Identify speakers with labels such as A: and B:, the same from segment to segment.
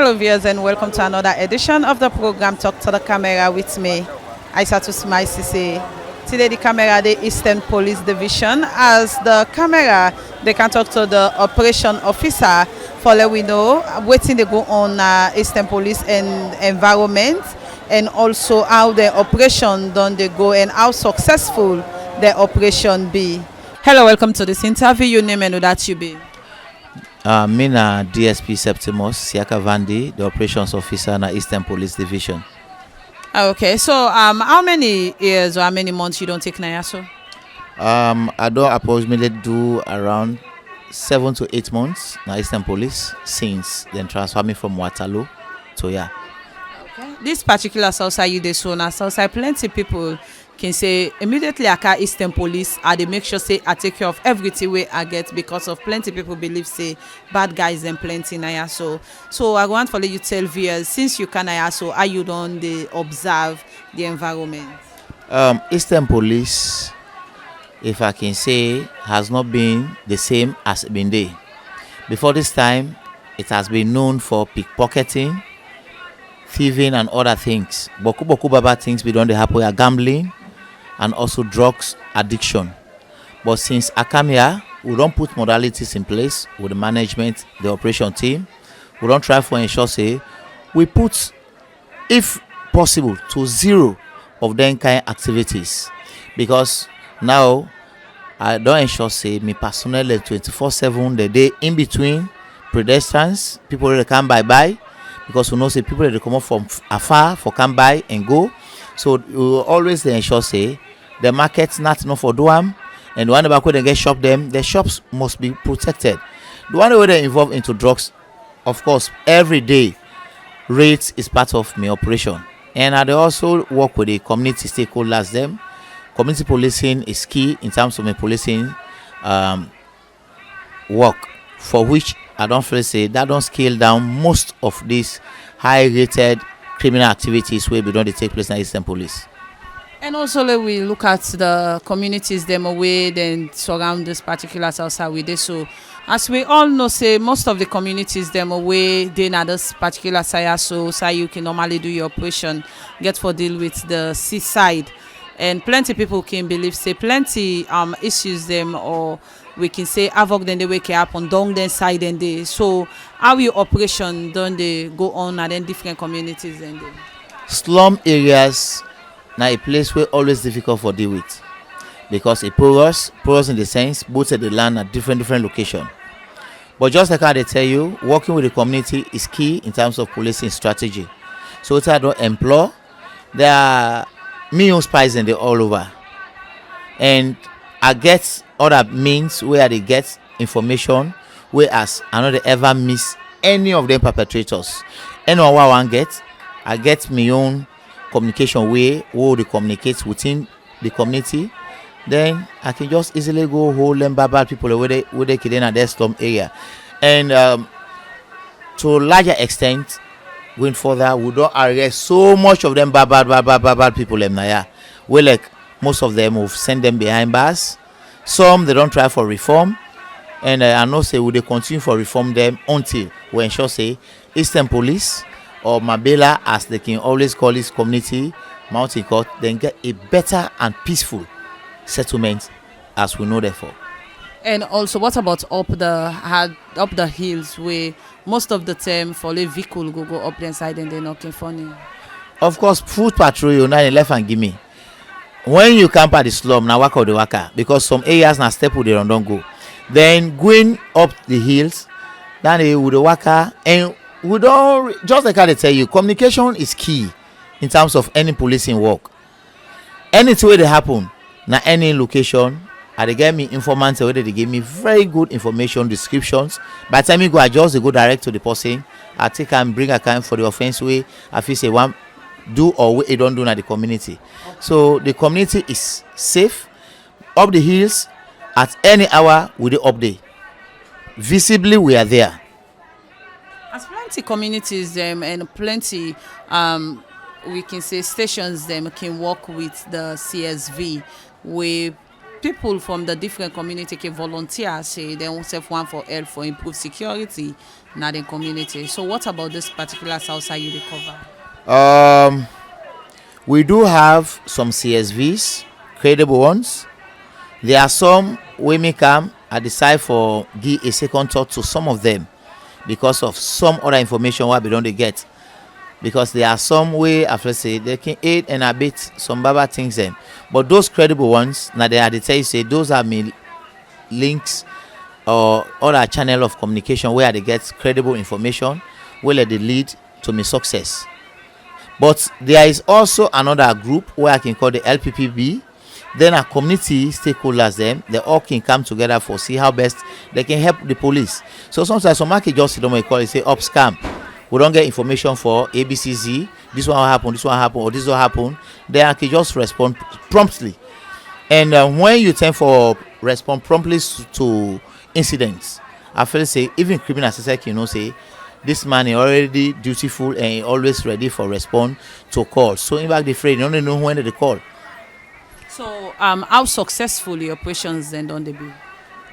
A: Hello viewers and welcome to another edition of the program Talk to the Camera with me, Isatu Smile Sesay. Today the camera the Eastern Police Division as the camera they can talk to the operation officer for let we know waiting they go on Eastern Police and environment and also how the operation done they go and how successful the operation be. Hello, welcome to this interview. Your name and who that you be?
B: Me na DSP Septimus, Sheka Vandy, the operations officer na Eastern Police Division.
A: Okay, so how many years or how many months you don't take Nayaso?
B: I don't approximately do around 7 to 8 months na Eastern Police since then transfer me from Waterloo to yeah.
A: Okay. This particular Southside you dey so na Southside plenty people can say immediately I call Eastern Police they make sure say I take care of everything where I get because of plenty people believe say bad guys and plenty na so I want to let you tell viewers since you can so how you don't they observe the environment.
B: Eastern Police, if I can say, has not been the same as it been there. Before this time, it has been known for pickpocketing, thieving and other things. Boku baba things we don't happen are gambling and also drugs addiction. But since I come here, we don't put modalities in place with the management, the operation team. We don't try for ensure say we put, if possible, to zero of them kind activities. Because now I don't ensure say me personally 24/7 the day in between pedestrians, people that come by because we know say people that come up from afar for come by and go. So we will always ensure say the markets not enough for them, and the one back where they get shop them, the shops must be protected. The one where they involved into drugs, of course, every day rates is part of my operation. And I also work with the community stakeholders them. Community policing is key in terms of my policing work, for which I don't feel say that don't scale down most of these high rated criminal activities where we don't take place in Eastern Police.
A: And also we look at the communities them away then surround this particular Southside with this. So as we all know say most of the communities them away they na this particular side so you can normally do your operation get for deal with the seaside. And plenty people can believe say plenty issues them or we can say havoc then they wake up on down then side and they so how your operation don't they go on and then different communities and they
B: slum areas now a place where always difficult for deal with because it porous in the sense both of the land at different location. But just like how they tell you, working with the community is key in terms of policing strategy. So it's I don't employ there are million spies and they all over. And I get other means where they get information whereas I know they ever miss any of them perpetrators. Anyone I want get, I get my own communication way where they communicate within the community. Then I can just easily go hold them bad people where they kill in their slum area. And to a larger extent, going further, we don't arrest so much of them bad people them now. We like most of them will send them behind bars. Some they don't try for reform, and I know say will they continue for reform them until we ensure say Eastern Police or Mabela as they can always call this community mountain court then get a better and peaceful settlement as we know therefore.
A: And also what about up the hills where most of the time for the vehicle go up the side and they're knocking funny?
B: Of course, food patrol you now left and give me. When you camp at the slum, now walk out the waka because some areas now step with the don't go. Then going up the hills, then they would waka and we don't just like how they tell you, communication is key in terms of any policing work. Anything where they happen, now any location, they get me informants whether they give me very good information descriptions. By the time you go adjust, they go direct to the person. I take and bring account for the offense way. I feel say one do or what they don't do in the community. Okay. So the community is safe. Up the hills at any hour with the update. Visibly we are there.
A: As plenty communities and plenty we can say stations them can work with the CSV where people from the different community can volunteer, say they want self one for help for improve security in the community. So what about this particular South Side you cover?
B: We do have some CSVs, credible ones. There are some we may come and decide for give a second thought to some of them because of some other information what we don't get. Because there are some way after say they can aid and abet some baba things them. But those credible ones, now they are the tell you say those are me links or other channel of communication where they get credible information, where they lead to me success. But there is also another group where I can call the LPPB. Then a community stakeholders them, they all can come together for see how best they can help the police. So sometimes some market just don't call it say up scam. We don't get information for ABCZ, this one happen, or this will happen. Then I can just respond promptly. And when you tend for respond promptly to incidents, I feel say even criminal society, you know, say this man is already dutiful and always ready for respond to calls. So in fact, the afraid you don't know when they call.
A: So how successful your operations then don't they be?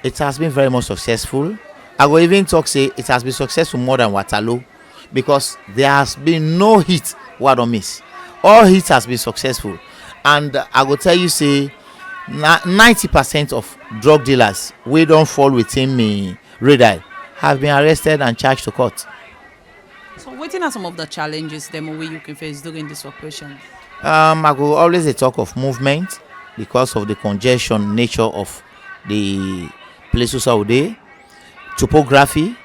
B: It has been very much successful. I will even talk say it has been successful more than Waterloo because there has been no hit what don't miss. All hits has been successful. And I will tell you say 90% of drug dealers we don't fall within me radar have been arrested and charged to court.
A: So what are some of the challenges them way you can face during this operation?
B: I go always talk of movement because of the congestion nature of the places out there. Topography,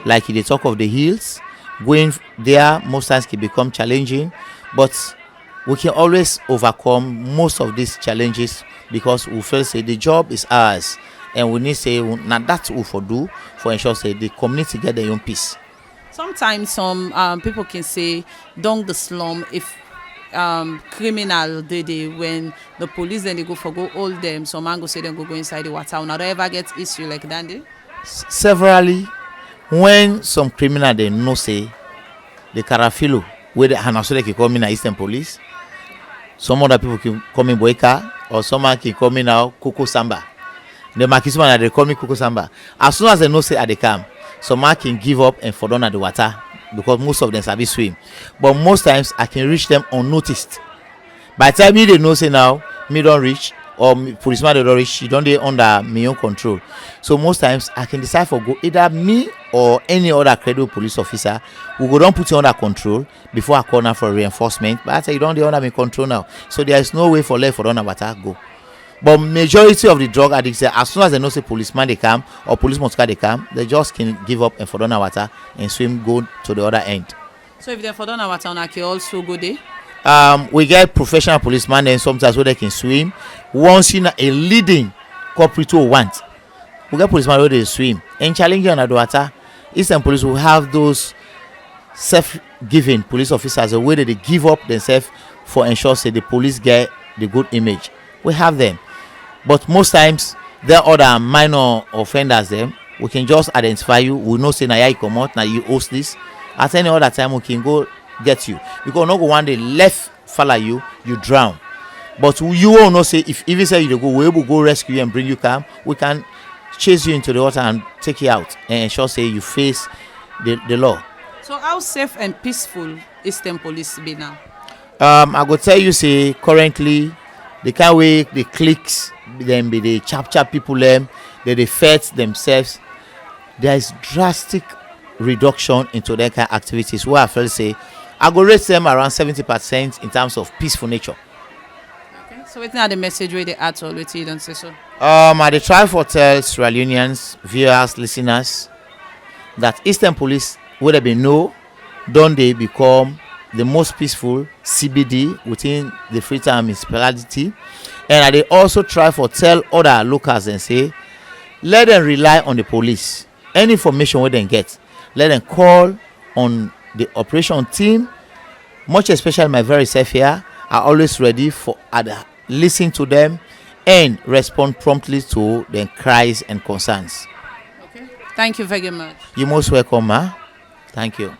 B: like they talk of the hills, going there most times can become challenging, but we can always overcome most of these challenges because we feel say the job is ours and we need say now that's what we do for ensure say the community get their own peace.
A: Sometimes some people can say down the slum if criminal they when the police then they go for go hold them, some man go say them go inside the water. Now they ever get issue like that?
B: Severally, when some criminal they know say the carafilo where the and also they can come in Eastern Police, some other people can come in Boyka or someone can come in now Coco Samba. The Makisman they call me Coco Samba. As soon as they know say at the camp, some man can give up and fall down at the water because most of them sabi swim. But most times I can reach them unnoticed. By the time me they know say now me don't reach or policeman they don't reach, you don't dey under my own control. So most times I can decide for go either me or any other credible police officer who go don't put you under control before I call now for reinforcement. But I say you don't dey under my control now. So there is no way for left for down water go. But majority of the drug addicts, as soon as they know say policeman they come or police motor they come, they just can give up and for down water and swim go to the other end.
A: So if they for down water, I can also go there.
B: We get professional policemen and sometimes where they can swim. Once in a leading corporate want, we get policemen where they swim and challenging on the water. Eastern Police will have those self-giving police officers the way that they give up themselves for ensure say the police get the good image. We have them. But most times, there are other minor offenders them. We can just identify you. We know say now you come out, now you host this. At any other time, we can go get you. Because no go one day left follow you, you drown. But you won't know say if even say you go, we will go rescue you and bring you calm. We can chase you into the water and take you out and ensure say you face the law.
A: So how safe and peaceful Eastern Police be now?
B: I go tell you say currently the kind way the cliques them be the chap people them they fight themselves. There is drastic reduction into their kind of activities where I feel say I go rate them around 70% in terms of peaceful nature.
A: Okay. So what's now the message where they add all you don't say so?
B: I dey try for tell Sierra Leoneans, viewers, listeners that Eastern Police where they be know don't they become the most peaceful CBD within the Freetown municipality. And I dey also try for tell other locals and say let them rely on the police. Any information where they get, let them call on the operation team. Much especially my very self here are always ready for listen to them and respond promptly to their cries and concerns.
A: Okay. Thank you very much.
B: You're most welcome, ma. Thank you.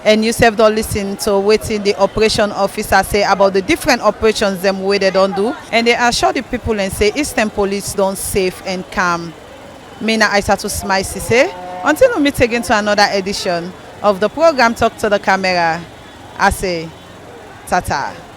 A: And you sef don lis ten to wetin the operation officer say about the different operations dem wey dem don do, and they assure the people and say Eastern Police don safe and calm. Me na Isatu Smile Sesay. Until we meet again to another edition of the program Talk to the Camera, I say tata.